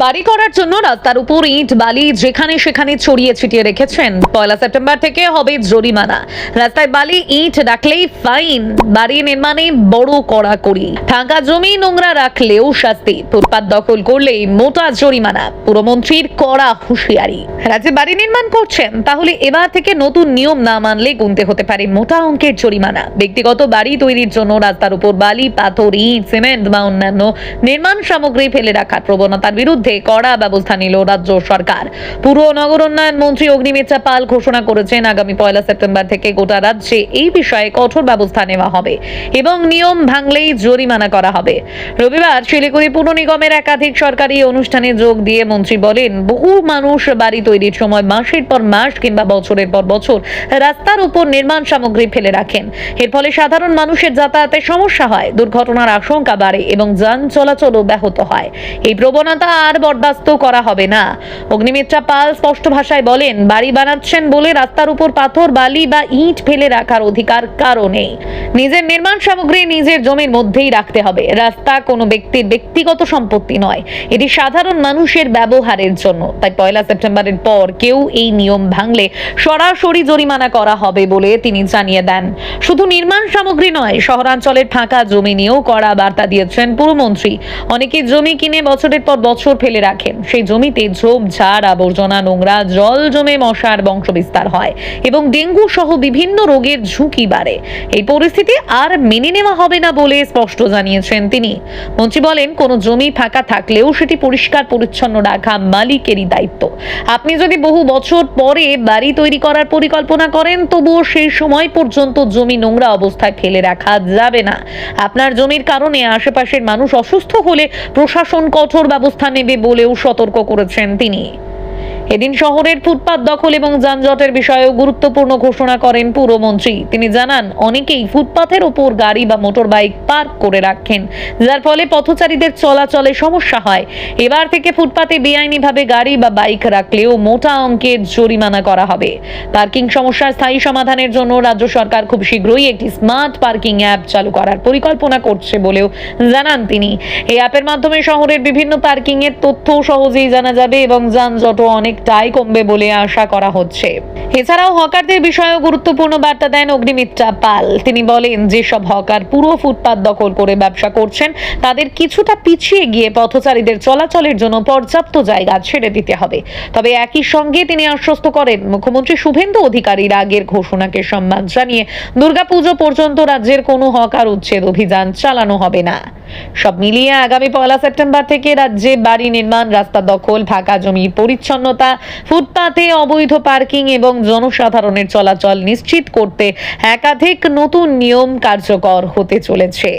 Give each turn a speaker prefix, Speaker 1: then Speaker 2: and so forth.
Speaker 1: বাড়ি করার জন্য রাস্তার উপর ইট বালি যেখানে সেখানে ছড়িয়ে ছিটিয়ে রেখেছেন। 1 সেপ্টেম্বর থেকে হবে জরিমানা। রাস্তায় বালি ইট রাখলেই ফাইন, বাড়ি নির্মাণে বড় কড়াকড়ি। ফাঁকা জমি নোংরা রাখলেও শাস্তি, ফুটপাত দখল করলেই মোটা জরিমানা। পুরমন্ত্রীর কড়া হুঁশিয়ারি। রাজ্যে বাড়ি নির্মাণ করছেন, তাহলে এবার থেকে নতুন নিয়ম না মানলে গুনতে হতে পারে মোটা অঙ্কের জরিমানা। ব্যক্তিগত বাড়ি তৈরির জন্য রাস্তার উপর বালি, পাথর, ইট, সিমেন্ট বা অন্যান্য নির্মাণ সামগ্রী ফেলে রাখার প্রবণতার বিরুদ্ধে কড়া ব্যবস্থা নিল রাজ্য সরকার। পুর ও নগর উন্নয়ন মন্ত্রী অগ্নিমিত্রা পাল ঘোষণা করেছেন, আগামী 1 সেপ্টেম্বর থেকে গোটা রাজ্যে এই বিষয়ে কঠোর ব্যবস্থা নেওয়া হবে এবং নিয়ম ভাঙলেই জরিমানা করা হবে। রবিবার শিলিগুড়ি পুর নিগমের একাধিক সরকারি অনুষ্ঠানে যোগ দিয়ে মন্ত্রী বলেন, বহু মানুষ বাড়ি তৈরির সময় মাসের পর মাস কিংবা বছরের পর বছর রাস্তার উপর নির্মাণ সামগ্রী ফেলে রাখেন। এর ফলে সাধারণ মানুষের যাতায়াতে সমস্যা হয়, দুর্ঘটনার আশঙ্কা বাড়ে এবং যান চলাচলও ব্যাহত হয়। এই প্রবণতা আর বরদাস্ত করা হবে না। অগ্নিমিত্রা পাল স্পষ্ট ভাষায় বলেন, বাড়ি বানাচ্ছেন বলে রাস্তার উপর পাথর, বালি বা ইট ফেলে রাখার অধিকার কারও নেই। নিজের নির্মাণ সামগ্রী নিজের জমির মধ্যেই রাখতে হবে। রাস্তা কোনো ব্যক্তির ব্যক্তিগত সম্পত্তি নয়, এটি সাধারণ মানুষের ব্যবহারের জন্য। তাই 1 সেপ্টেম্বরের পর কেউ এই নিয়ম ভাঙলে সরাসরি জরিমানা করা হবে বলে তিনি জানিয়ে দেন। শুধু নির্মাণ সামগ্রী নয়, শহরাঞ্চলের ফাঁকা জমি নিয়েও কড়া বার্তা দিয়েছেন পুরমন্ত্রী। অনেকে জমি কিনে বছরের পর বছর ফেলে রাখেন, সেই জমিতে ঝোপঝাড়, আবর্জনা, নোংরা জল জমে মশার বংশবিস্তার হয় এবং ডেঙ্গু সহ বিভিন্ন রোগের ঝুঁকি বাড়ে। এই পরিস্থিতি আর মেনে নেওয়া হবে না বলে স্পষ্ট জানিয়েছেন তিনি। মন্ত্রী বলেন, কোনো জমি ফাঁকা থাকলেও সেটি পরিষ্কার পরিচ্ছন্ন রাখা মালিকেরই দায়িত্ব। আপনি যদি বহু বছর পরে বাড়ি তৈরি করার পরিকল্পনা করেন, তবুও সেই সময় পর্যন্ত জমি নোংরা অবস্থায় ফেলে রাখা যাবে না। আপনার জমির কারণে আশেপাশের মানুষ অসুস্থ হলে প্রশাসন কঠোর ব্যবস্থা নেবে বলেও সতর্ক করেছেন তিনি। এদিন শহরের ফুটপাত দখল এবং যানজটের বিষয়েও গুরুত্বপূর্ণ ঘোষণা করেন পুরমন্ত্রী। তিনি জানান, অনেকেই ফুটপাথের ওপর গাড়ি বা মোটর বাইক পার্ক করে রাখেন, যার ফলে পথচারীদের চলাচলে সমস্যা হয়। এবার থেকে ফুটপাতে বেআইনিভাবে গাড়ি বা বাইক রাখলেও মোটা অঙ্কের জরিমানা করা হবে। পার্কিং সমস্যার স্থায়ী সমাধানের জন্য রাজ্য সরকার খুব শীঘ্রই একটি স্মার্ট পার্কিং অ্যাপ চালু করার পরিকল্পনা করছে বলেও জানান তিনি। এই অ্যাপের মাধ্যমে শহরের বিভিন্ন পার্কিং এর তথ্য সহজেই জানা যাবে এবং যানজটও অনেকটাই কমবে বলে আশা করা হচ্ছে। এছাড়াও হকারদের বিষয়েও গুরুত্বপূর্ণ বার্তা দেন অগ্নিমিত্রা পাল। তিনি বলেন, যেসব হকার পুরো ফুটপাত দখল করে ব্যবসা করছেন, তাদের কিছুটা পিছিয়ে গিয়ে পথচারীদের চলাচলের জন্য পর্যাপ্ত জায়গা ছেড়ে দিতে হবে। তবে একই সঙ্গে তিনি আশ্বস্ত করেন, মুখ্যমন্ত্রী শুভেন্দু অধিকারীর আগের ঘোষণাকে সম্মান জানিয়ে দুর্গাপুজো পর্যন্ত রাজ্যের কোনো হকার উচ্ছেদ অভিযান চালানো হবে না। সব মিলিয়ে আগামী 1 সেপ্টেম্বর থেকে রাজ্যে বাড়ি নির্মাণ, রাস্তা দখল, ফাঁকা জমির পরিচ্ছন্নতা, ফুটপাতে অবৈধ পার্কিং এবং জনসাধারণের চলাচল নিশ্চিত করতে একাধিক নতুন নিয়ম কার্যকর হতে চলেছে।